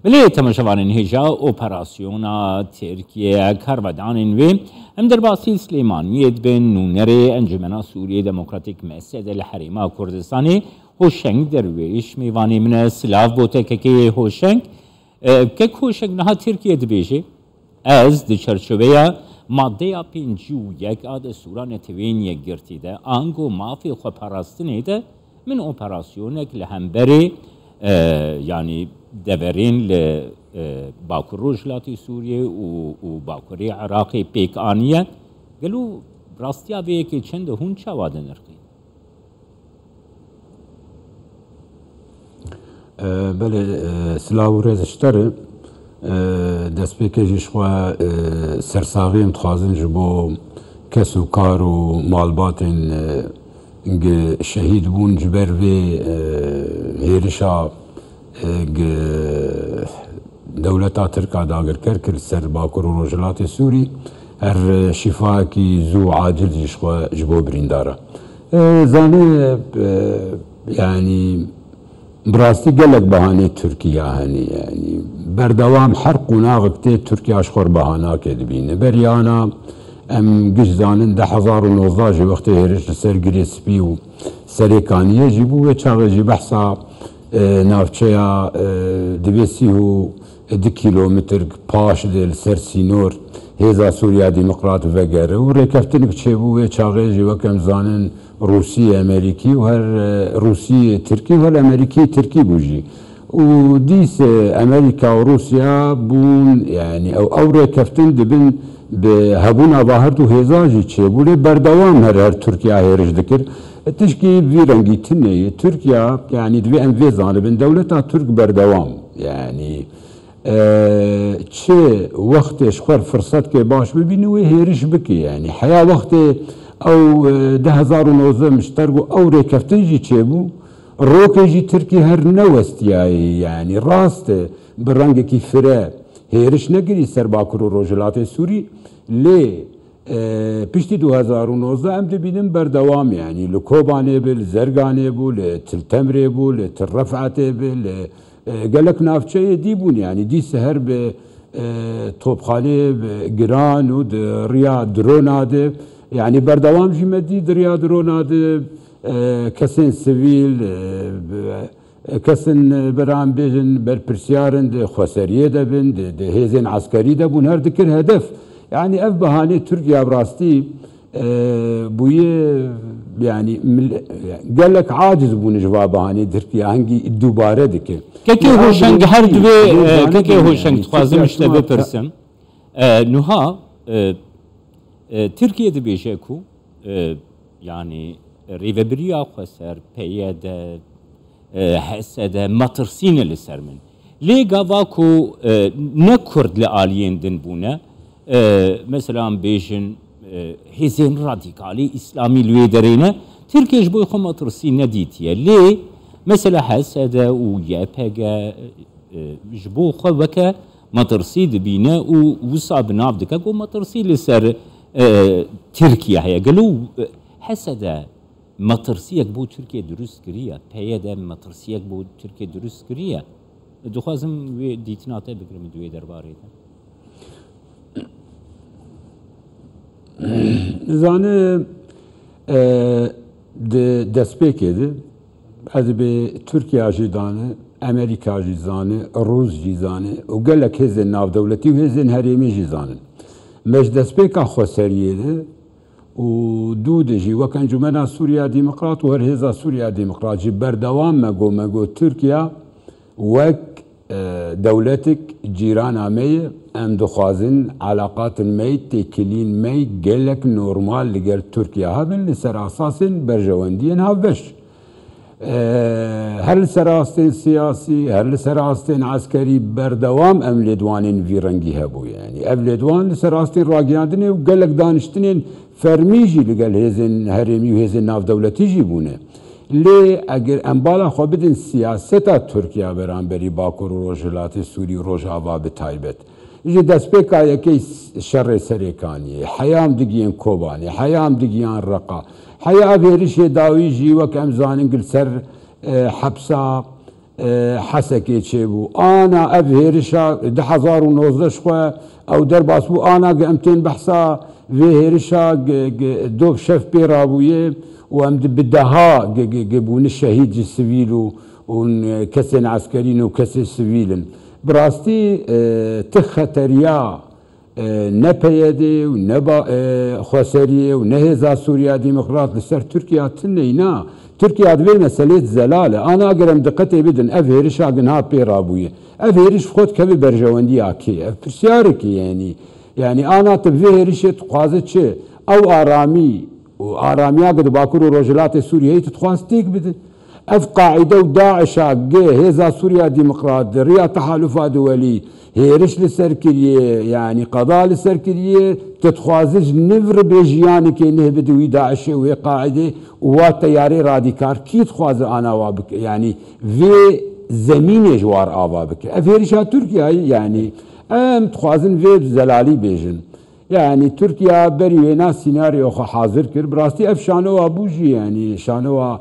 بله تماشاوانین هجا اپراسیونا ترکیه کاربدانین و هم در باسی سلیمانیت بین نونره انجمنا سوریه دموکراتیک مسجد الحریما کردستانی هوشنگ درویش میوانی من سلاف بوته که هوشنگ که هوشنگ نه ترکیه دبیجه از دچارچوبه ماده 51 آد سوران توین یک گرتیده آنگو مافی خو پاراستنیده من اپراسیونک لهمبری yani deverin li Bakur Rojhilatê Sûriye û Bakurê Iraqê pêk aniye gelo rastiya vê yekê çend hûn çawa din irqî? Belê silav û rêz ji te re destpêkê jî ji xwe sersaxiyên dixwazin ji bo kes û kar û malbatên şehîd bûn ji ber vê hêrişa dewleta Tirka dagirker kir ser Bakur û Rojhilatê Sûrî her şîfayekî zû û acil jî ji bo birîndara. Zanê yani bi rastî gelek behanê Tirkiya henî yani berdewam her qûnaxek tê Tirkiya ji xwe re behanakê dibîne. Beryana em giş zanin 2019 jî wextê hêriş li ser girê spî û serêkaniyê jî bû wê çaxê jî behsa navçeya divê sî û 2 kilometr paş de li ser sînor hêza Sûriya Demokrat vegere û rêkeftinek çêbû wê çaxê jî wek em zanin Rûsî Amerîkî û her Rûsî Tirkî û her Amerîkî Tirkî bû jî. û dîs Amerîka û Rûsya bûn yani ew rêkeftin dibin bi hebûna bahirt û hêza jî çêbû lê berdewam her Tirkiya hêriş dikir. Tişkî vî rengî tineyê Tirkiya yani divê em vê zanibin dewleta Türk berdewam yani çi wextê ji xwe firsetkê baş bibîne wê hêriş bike yani heya wextê ew 2019 mişter û ew rêkeftin jî çêbû rokê jî Tirkî her newestiyayê yani rast bi rengekî fire hêriş nekirî ser Bakur û Rojhilatê Sûrî lê piştî 2019 em dibînin berdewam yani li Kobanê bi li Zerganê bû li Tiltemrê bû li Tirrefetê bi li gelek navçeyê dîbûn yani dîs her bi topxanê giran û di riya drona de yani berdewam jî me dî di riya drona de kesên sivîl kesên beran bêjin berpirsyarin di xweseriyê de bin di hêzên askerî de bûn her dikir hedef. Yani ev bahanê Tirkiya bi rastî bûye yani gelek aciz bûne ji va bahanê Tirkiya hengî dubare dike. Kekê hoşeng her divê kekê hoşeng dixwazim ji te bipirsim. Niha Tirkiye dibêje ku yani rêveberiya xwe ser peyê de hese de matirsîne li ser min. Lê gava ku ne Kurd li aliyên din bûne mesela bêjin hêzên radîkalî İslamî li wê derê ne Tirkiye ji bo xwe matirsî nedîtiye lê mesela hese de û YPG ji bo xwe weke matirsî dibîne û wisa bi nav dike ku matirsî li ser Tirkiye heye gelo hese de matirsiyek bo Tirkiye durust kiriye peyê de matirsiyek bo Tirkiye durust kiriye dixwazim wê dîtina te bikirim di wê derbarê de. Zanê di destpêkê de ez bê Tirkiya jî zanê Amerîka jî zanê Rûs jî zanê û gelek hêzên navdewletî û hêzên herêmî jî zanin. Me ji destpêka xweseriyê de û dû de jî wek Encûmena Sûriya Demokrat û her hêza Sûriya Demokrat jî berdewam me got Tirkiya wek dewletek cîrana me ye em dixwazin alaqatên me têkilîn me gelek normal li gel Tirkiya hebin li ser asasên berjewendiyên havbeş. Her li ser astên siyasî her li ser astên askerî berdewam em lêdwanên vî rengî hebû yani ev lêdwan li ser astên ragiyandinê û gelek daniştinên fermî jî li gel hêzên herêmî û hêzên navdewletî jî bûne. Lê eger em bala xwe bidin siyaseta Tirkiya beramberî Bakur û Rojhilatê Sûrî û Rojava bi taybet ji destpêka yekê şerê serêkaniyê heyam digiyan Kobanê heyam digiyan Reqa heya ev hêrişê dawî jî wek em zanin gil ser hepsa حسكي تشيبو انا افهرشا 2019 شخوا او درباس بو انا قمتين بحثا فهرشا دوب شف بيرابويه وام بدها جبون الشهيد السيفيل وكسن عسكريين وكسن سيفيلن براستي تخطريا نبيدي ونبا خسريه ونهزا سوريا ديمقراط لسر تركيا تنينا تركيا دوي مسألة زلالة أنا أقرم دقتي بدن أفهرش أقنها بيرابوية أفهرش خود كبي برجواندي أكي أفرسياركي يعني أنا تفهرش تقازت شيء أو آرامي وآرامي أقد باكر رجلات سوريا تتخواز تيك بدن أف قاعدة وداعش هزا سوريا ديمقراط ريا تحالفا دولي هيرش لسركريه يعني قضاء لسركريه تتخوازج نفر بيجياني كي نهبد وي داعش وهي قاعده وتياري راديكال كي تخواز انا وابك يعني في زمين جوار ابابك افيرشا تركيا يعني ام تخوازن في زلالي بيجن يعني تركيا برينا سيناريو حاضر كر براستي اف شانو ابوجي يعني شانو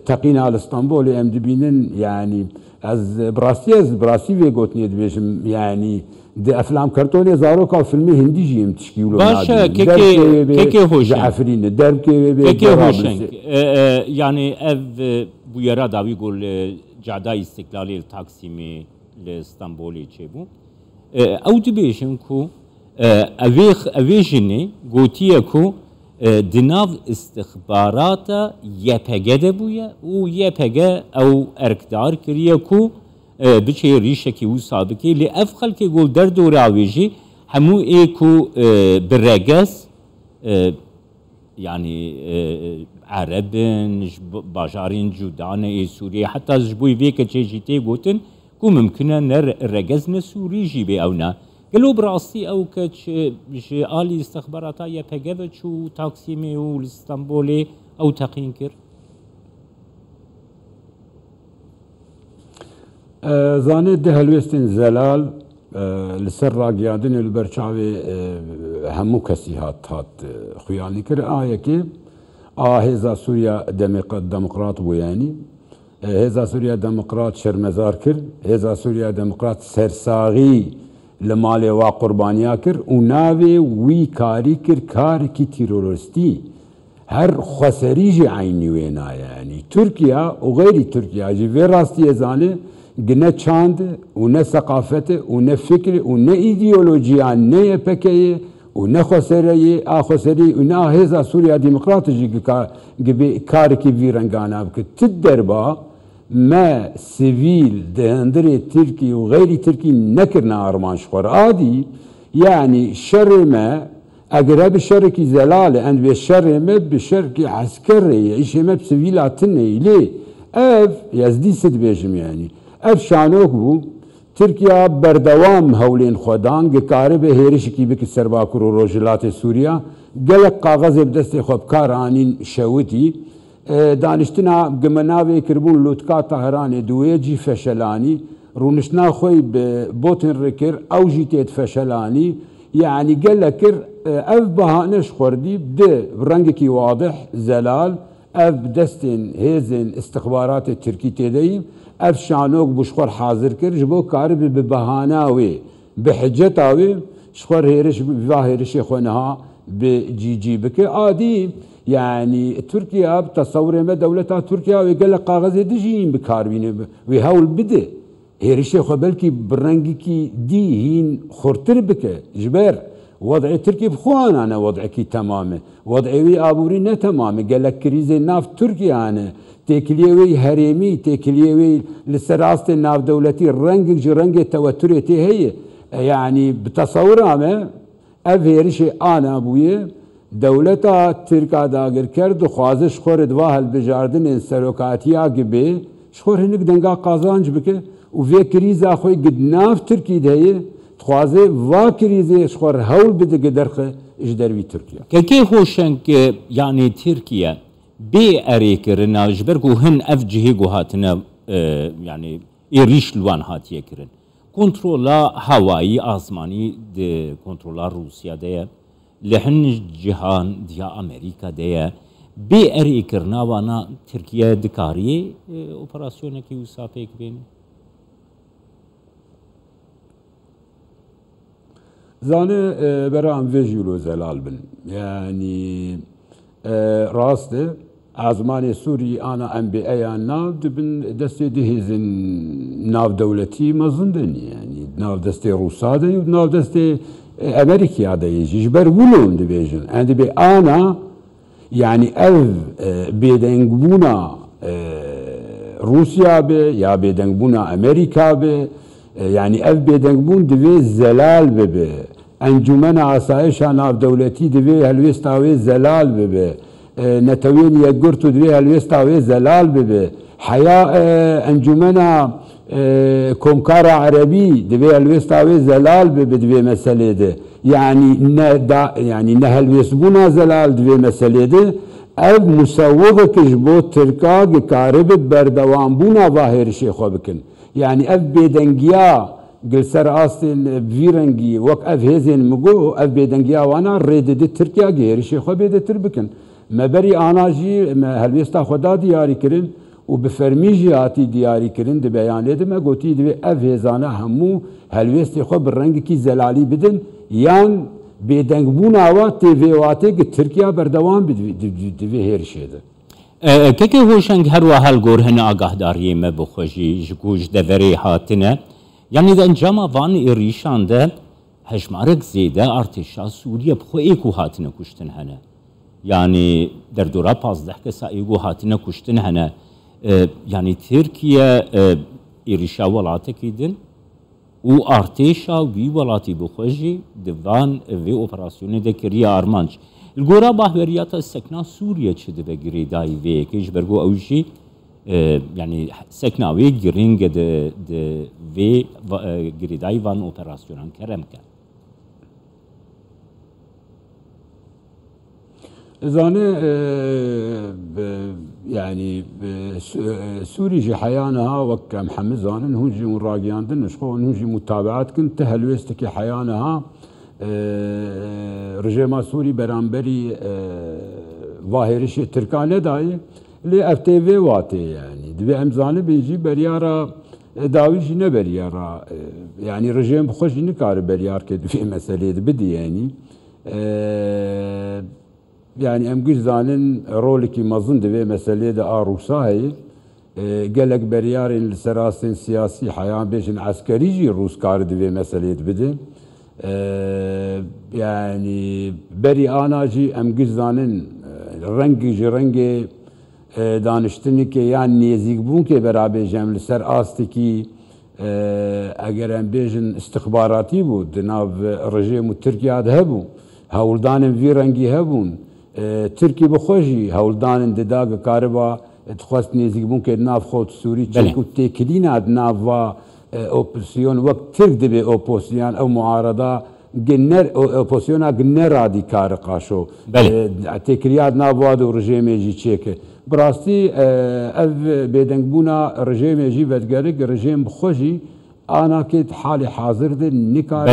تقينا على اسطنبول ام دبينن يعني از براستي في قوتني دبيشم يعني دي افلام كرتوني زاروكا وفيلم هندي جيم تشكيلو باشا كيكي هوشن جعفرين الدرب كيكي هوشن يعني اف بويرا داوي يقول جعدا استقلالي التقسيمي لاسطنبولي تشيبو او دبيشن كو اويجني قوتيكو دناف استخبارات YPG بويا و YPG او اركدار كريكو بچه ريشكي و سابقي لأفخل كي قول در دور عويجي همو ايكو برقس يعني عرب باجارين جودان اي سوريا حتى جبوي فيك تشيجيتي قوتن كو ممكنه نر رقزنا سوري جيبي اونا قالوا براسي او كتش آلي استخباراتا YPG شو تقسيمي و الاسطنبولي او تقينكر زاني دهلوستين زلال لسر راقيادين البرشاوي همو كسي هات خياني كر آيكي هزا سوريا ديمقراط بو يعني هزا سوريا ديمقراط شرمزار كر هزا سوريا ديمقراط سرساغي لمالي وا قربانيا كر وناوي وي كاري كر كار كي تيرورستي هر خسريجي عيني وينا يعني تركيا وغير تركيا جي في راستي زاني قلنا تشاند ونا ثقافته ونا فكر ونا ايديولوجيا نا يبكي ونا خسري خسري ونا هزا سوريا ديمقراطي كاركي فيرنغانا بك تدربا ما سيفيل دهندري تركي وغير تركي نكرنا ارمان شخور عادي يعني شر ما اقرب الشركي زلاله عند بالشر ما بشركي عسكري يعيش ما بسيفيلاتني ليه اف يزدي سد بيجم يعني اف شانوك بو تركيا بردوام هولين خودان قارب هيرشكي بك السرباكر وروجلات سوريا قلق قاغذ بدست خوب كارانين شوتي دانشتنا قمناوي كربون لوتكا طهراني دويجي فشلاني رونشنا خوي بوتن ركر او جيتيت فشلاني يعني قلكر اف بهانش خوردي بده برنجكي واضح زلال اف دستن هيزن استخبارات التركي تدي اف شانوك بشخور حاضر كر جبو كارب ببهاناوي بحجتاوي شخور هيرش بفاهرش خونها بجي بك عادي يعني تركيا بتصور ما دولتها تركيا ويقال قاغذ دجين بكاربين ويهول بده هيرش خو بلكي برنجكي دي هين خورتر بك جبر وضع تركيا بخوان انا وضعكي تماما وضعي ابوري نه تماما قال لك كريز ناف تركيا انا تكليوي هريمي تكليوي لسراست ناف دولتي رنج توترتي هي يعني بتصورها ما افيرش انا ابويا دولتا تركا داگر کرد و خوازش خورد واهل بجاردن سروکاتیا gibi شخور هنگ دنگا قازانج بکه و وی کریزا خوی قد ناف ترکی دهیه تخوازه وا کریزه شخور هول بده قدرخه اجدروی ترکیا كي هوشن يعني تركيا بي اريكرنا جبركو هن اف جهيغو هاتنا يعني يريش لوان هاتيه كرن كنترولا هوائي آسماني دي كنترولا روسيا دي لحن جهان ديا امريكا دي بي اري كرناوانا تركيا دكاري اوبراسيونكي وسافيك بين زانه برام فيجيولو زلال بن يعني راسته عزمان سوري انا ام بي اي ناو دبن دستي دهيزن ناو دولتي مزندن يعني ناو دستي روساده ناو دستي امريكا دا يجبر ولون ديفيجن اند بي انا يعني اف بيدنجبونا روسيا بي يا بيدنجبونا امريكا بي يعني اف بيدنجبون دبي زلال بي انجمن عسايش ناف دولتي دبي هلويستاوي زلال بي نتوين يقرتو دبي هلويستاوي زلال بي حياة انجمنا كومكارا عربي دبي هلويستاوي زلال بي دبي مسألة ده يعني نهلويسبونا زلال دبي مسألة ده اف مسوغة كجبو تركا قارب بردوان بونا ظاهر شيخو بكن يعني اف بيدنجيا قل سر اصل بفيرنجي وك اف هيزين مقو اف بيدنجيا وانا ريد دي تركيا غير شيخو بيد تربكن ما بري انا جي ما هلويستا خدا دياري كرن وبفرميجياتي دياري كرن دي بيان لدي ما قوتي دي اف هيزانا همو هلويستي خو بالرنج كي زلالي بدن يان بيدنجبونا وا تي في واتي تركيا بردوان دي هيرشي ده كيكي هوشنگ هر وحال گور هنه آگاه داریه ما بخوشی جگوش دوری هاتنه يعني إذا انجام وان إيريشان ده هجمارك زيادة ارتشا سوريا بخو إيكو هاتنه كشتن هنه يعني در دورا 15 كسا إيكو هاتنه كشتن هنه يعني تركيا إيريشا ولاتك يدن و ارتشا وي ولاتي بخوشي دوان في اوبراسيوني ده كريا ارمانج الگورا باهوریات سکنا سوریه چه ده بگیری دای وی کیش برگو اوشی يعني سكناوي جرينج د في جريداي وان اوبراسيون كرم كان زانه يعني سوري جي حيانها وك محمد زانن هونجي مراقياندن نشخو هونجي متابعات كنت هلويستكي حيانها رژیم سوری برانبری ظاهرش ترکانه دای لی افتیوی واته یعنی دوی امزانه بیجی بریارا داویش نه بریارا یعنی رژیم خوش نکار بریار که دوی مسئله بدی yani em güç zanin roleki mazın ve mesele de Rusya gelek beriyarın serasin siyasi hayan beşin askerici Rus kardı ve mesele bidi yani beri anacı em güç zanin rengi danıştını ki yani nezik bun ki beraber cemli ser astiki eğer em beşin istihbarati bu denav rejim Türkiye'de hebu هولدان في رنگی هبون ترکی بخوشی هولدان دداغ کاربا تخواست نزیک بون که ناف خود سوری چنکو تکلین اد ناف و اپوزیسیون وقت ترک دبی اپوزیسیون او معارضه جنر اپوزیسیون جنر رادی کار قاشو تکلیات ناف واد و رژیم جی چیکه براستی اف بدنگ بونا رژیم جی ودگرگ رژیم بخوشی أنا كنت حالي حاضر نكار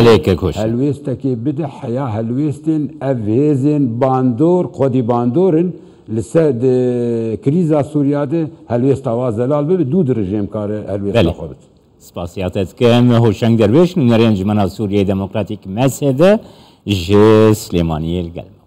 هلويستكي بدح حياة هلويستن أفهزن باندور قدي باندورن لسد كريزا سوريا ده هلويست وازلال به دود رژیم کار هلويست خودت سپاسیاتت كم هوشنگ درویش نرینج منا سوریه دموکراتیک مسعده ج سلیمانی الگل